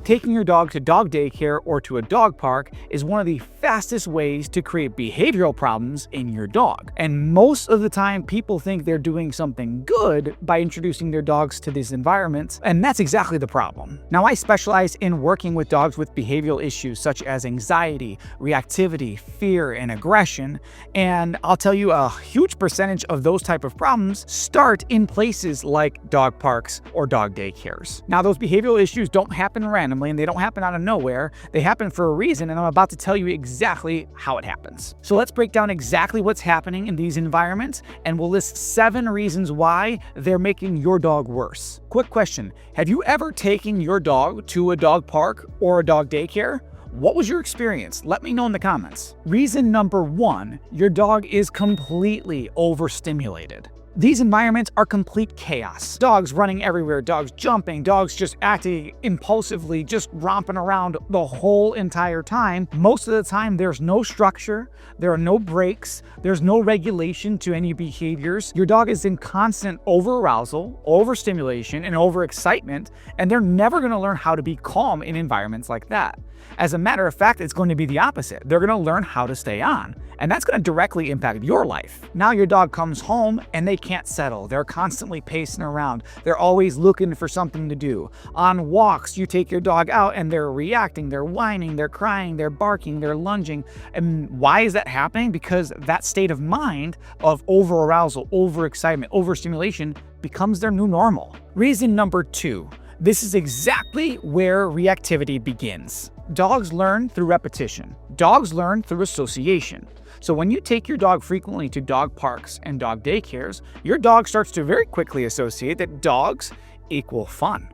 Taking your dog to dog daycare or to a dog park is one of the fastest ways to create behavioral problems in your dog. And most of the time, people think they're doing something good by introducing their dogs to these environments, and that's exactly the problem. Now, I specialize in working with dogs with behavioral issues such as anxiety, reactivity, fear, and aggression, and I'll tell you a huge percentage of those type of problems start in places like dog parks or dog daycares. Now, those behavioral issues don't happen randomly, and they don't happen out of nowhere. They happen for a reason, and I'm about to tell you exactly how it happens. So let's break down exactly what's happening in these environments, and we'll list 7 reasons why they're making your dog worse. Quick question: have you ever taken your dog to a dog park or a dog daycare? What was your experience? Let me know in the comments. Reason number 1, your dog is completely overstimulated. These environments are complete chaos. Dogs running everywhere, dogs jumping, dogs just acting impulsively, just romping around the whole entire time. Most of the time, there's no structure, there are no breaks, there's no regulation to any behaviors. Your dog is in constant overarousal, overstimulation, and overexcitement, and they're never gonna learn how to be calm in environments like that. As a matter of fact, it's going to be the opposite. They're going to learn how to stay on, and that's going to directly impact your life. Now your dog comes home and they can't settle. They're constantly pacing around. They're always looking for something to do. On walks, you take your dog out and they're reacting, they're whining, they're crying, they're barking, they're lunging. And why is that happening? Because that state of mind of overarousal, overexcitement, overstimulation becomes their new normal. Reason number 2. This is exactly where reactivity begins. Dogs learn through repetition. Dogs learn through association. So when you take your dog frequently to dog parks and dog daycares, your dog starts to very quickly associate that dogs equal fun.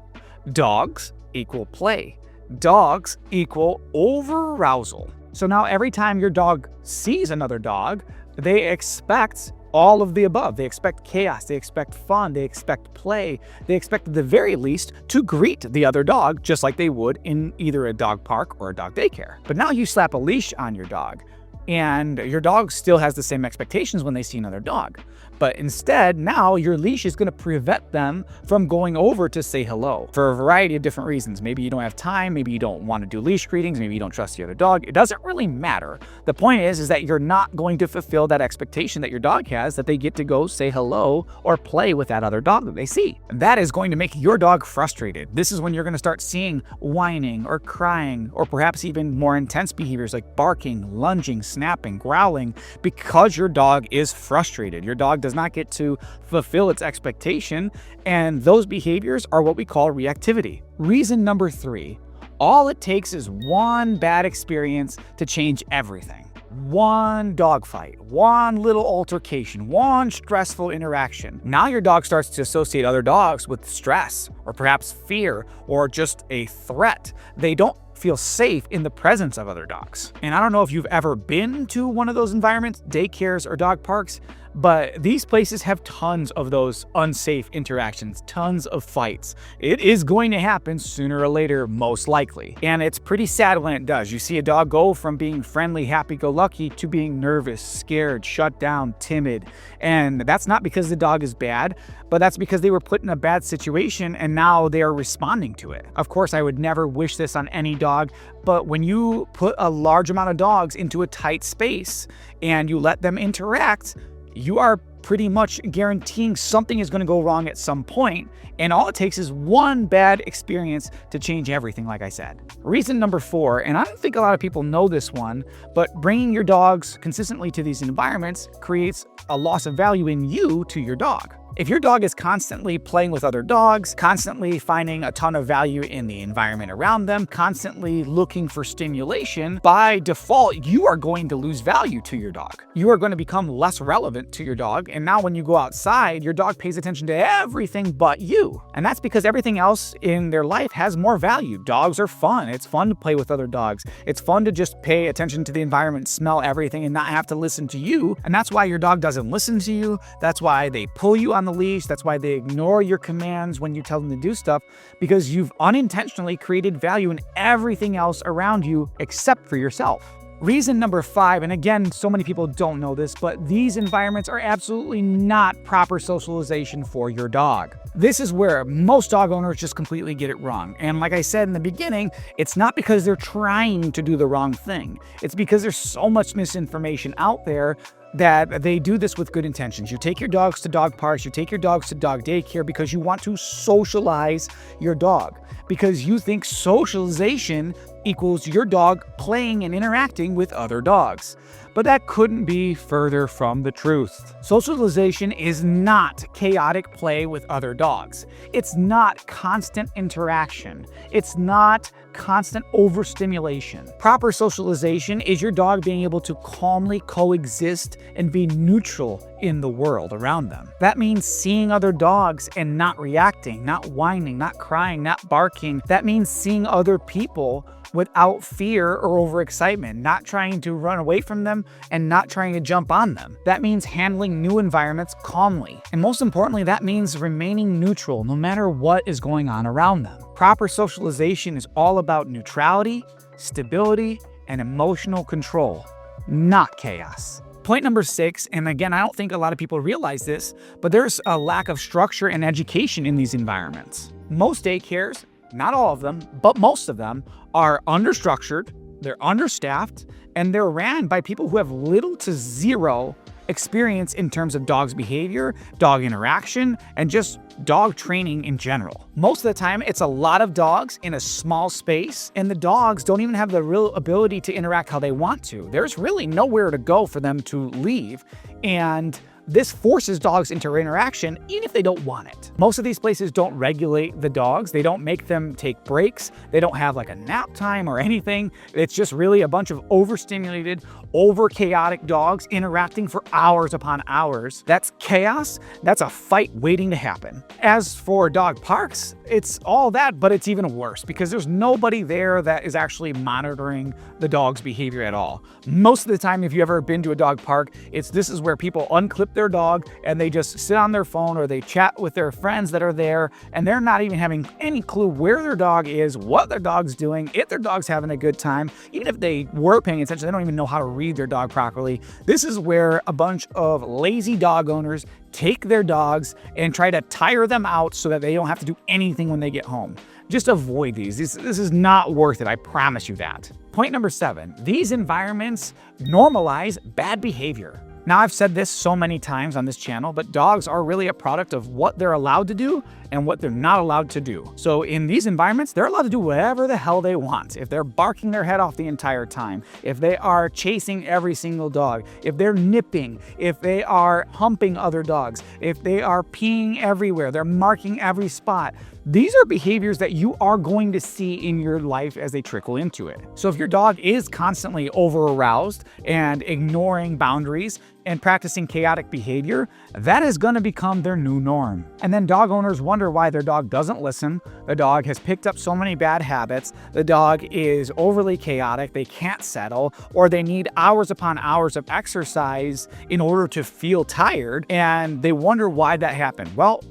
Dogs equal play. Dogs equal overarousal. So now every time your dog sees another dog, they expect all of the above. They expect chaos, they expect fun, they expect play, they expect at the very least to greet the other dog just like they would in either a dog park or a dog daycare. But now you slap a leash on your dog, and your dog still has the same expectations when they see another dog. But instead, now your leash is going to prevent them from going over to say hello for a variety of different reasons. Maybe you don't have time, maybe you don't want to do leash greetings, maybe you don't trust the other dog. It doesn't really matter. The point is that you're not going to fulfill that expectation that your dog has that they get to go say hello or play with that other dog that they see. And that is going to make your dog frustrated. This is when you're going to start seeing whining or crying or perhaps even more intense behaviors like barking, lunging, snapping, growling, because your dog is frustrated. Your dog does not get to fulfill its expectation, and those behaviors are what we call reactivity. Reason number 3, all it takes is one bad experience to change everything. One dogfight, one little altercation, one stressful interaction. Now your dog starts to associate other dogs with stress or perhaps fear or just a threat. They don't feel safe in the presence of other dogs. And I don't know if you've ever been to one of those environments, daycares or dog parks, but these places have tons of those unsafe interactions, tons of fights. It is going to happen sooner or later, most likely. And it's pretty sad when it does. You see a dog go from being friendly, happy-go-lucky to being nervous, scared, shut down, timid. And that's not because the dog is bad, but that's because they were put in a bad situation and now they are responding to it. Of course, I would never wish this on any dog, but when you put a large amount of dogs into a tight space and you let them interact, you are pretty much guaranteeing something is going to go wrong at some point, and all it takes is one bad experience to change everything, like I said. Reason number 4, and I don't think a lot of people know this one, but bringing your dogs consistently to these environments creates a loss of value in you to your dog. If your dog is constantly playing with other dogs, constantly finding a ton of value in the environment around them, constantly looking for stimulation, by default, you are going to lose value to your dog. You are going to become less relevant to your dog, and now when you go outside, your dog pays attention to everything but you. And that's because everything else in their life has more value. Dogs are fun. It's fun to play with other dogs. It's fun to just pay attention to the environment, smell everything, and not have to listen to you. And that's why your dog doesn't listen to you. That's why they pull you on the leash. That's why they ignore your commands when you tell them to do stuff, because you've unintentionally created value in everything else around you except for yourself. Reason number 5, and again, so many people don't know this, but these environments are absolutely not proper socialization for your dog. This is where most dog owners just completely get it wrong. And like I said in the beginning, it's not because they're trying to do the wrong thing. It's because there's so much misinformation out there that they do this with good intentions. You take your dogs to dog parks, you take your dogs to dog daycare because you want to socialize your dog, because you think socialization equals your dog playing and interacting with other dogs. But that couldn't be further from the truth. Socialization is not chaotic play with other dogs. It's not constant interaction. It's not constant overstimulation. Proper socialization is your dog being able to calmly coexist and be neutral in the world around them. That means seeing other dogs and not reacting, not whining, not crying, not barking. That means seeing other people without fear or overexcitement, not trying to run away from them and not trying to jump on them. That means handling new environments calmly. And most importantly, that means remaining neutral no matter what is going on around them. Proper socialization is all about neutrality, stability, and emotional control, not chaos. Point number 6, and again, I don't think a lot of people realize this, but there's a lack of structure and education in these environments. Most daycares, not all of them, but most of them, are understructured, they're understaffed, and they're ran by people who have little to zero experience in terms of dog's behavior, dog interaction, and just dog training in general. Most of the time, it's a lot of dogs in a small space, and the dogs don't even have the real ability to interact how they want to. There's really nowhere to go for them to leave, and this forces dogs into interaction even if they don't want it. Most of these places don't regulate the dogs. They don't make them take breaks. They don't have like a nap time or anything. It's just really a bunch of overstimulated, over chaotic dogs interacting for hours upon hours. That's chaos. That's a fight waiting to happen. As for dog parks, it's all that, but it's even worse because there's nobody there that is actually monitoring the dog's behavior at all. Most of the time, if you've ever been to a dog park, this is where people unclip their dog and they just sit on their phone or they chat with their friends that are there, and they're not even having any clue where their dog is, what their dog's doing, if their dog's having a good time. Even if they were paying attention, they don't even know how to read their dog properly. This is where a bunch of lazy dog owners take their dogs and try to tire them out so that they don't have to do anything when they get home. Just avoid these. This is not worth it. I promise you that. Point number 7, these environments normalize bad behavior. Now, I've said this so many times on this channel, but dogs are really a product of what they're allowed to do and what they're not allowed to do. So in these environments, they're allowed to do whatever the hell they want. If they're barking their head off the entire time, if they are chasing every single dog, if they're nipping, if they are humping other dogs, if they are peeing everywhere, they're marking every spot. These are behaviors that you are going to see in your life as they trickle into it. So if your dog is constantly over-aroused and ignoring boundaries and practicing chaotic behavior, that is going to become their new norm. And then dog owners wonder why their dog doesn't listen. The dog has picked up so many bad habits. The dog is overly chaotic. They can't settle, or they need hours upon hours of exercise in order to feel tired. And they wonder why that happened. Well,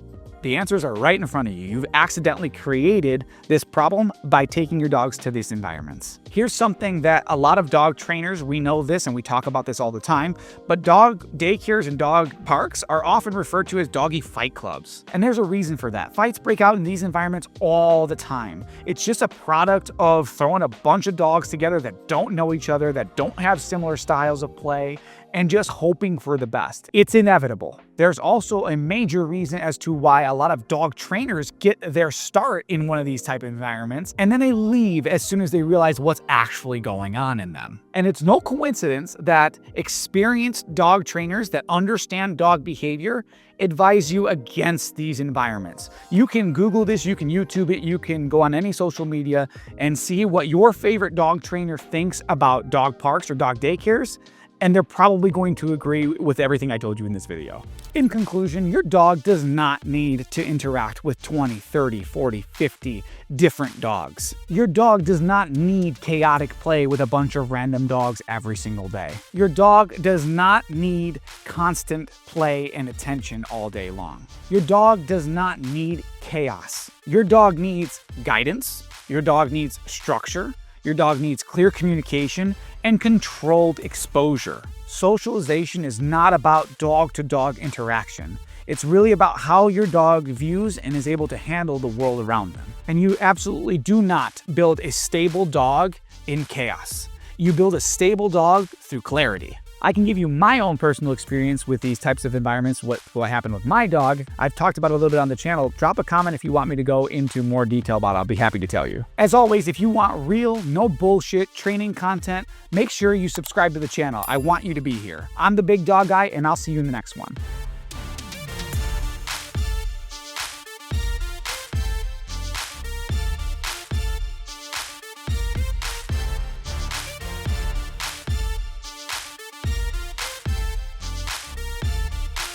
the answers are right in front of you. You've accidentally created this problem by taking your dogs to these environments. Here's something that a lot of dog trainers, we know this and we talk about this all the time, but dog daycares and dog parks are often referred to as doggy fight clubs. And there's a reason for that. Fights break out in these environments all the time. It's just a product of throwing a bunch of dogs together that don't know each other, that don't have similar styles of play, and just hoping for the best. It's inevitable. There's also a major reason as to why a lot of dog trainers get their start in one of these type of environments, and then they leave as soon as they realize what's actually going on in them. And it's no coincidence that experienced dog trainers that understand dog behavior advise you against these environments. You can Google this, you can YouTube it, you can go on any social media and see what your favorite dog trainer thinks about dog parks or dog daycares, and they're probably going to agree with everything I told you in this video. In conclusion, your dog does not need to interact with 20, 30, 40, 50 different dogs. Your dog does not need chaotic play with a bunch of random dogs every single day. Your dog does not need constant play and attention all day long. Your dog does not need chaos. Your dog needs guidance. Your dog needs structure. Your dog needs clear communication and controlled exposure. Socialization is not about dog-to-dog interaction. It's really about how your dog views and is able to handle the world around them. And you absolutely do not build a stable dog in chaos. You build a stable dog through clarity. I can give you my own personal experience with these types of environments, what happened with my dog. I've talked about it a little bit on the channel. Drop a comment if you want me to go into more detail about it. I'll be happy to tell you. As always, if you want real, no bullshit training content, make sure you subscribe to the channel. I want you to be here. I'm the Big Dog Guy, and I'll see you in the next one.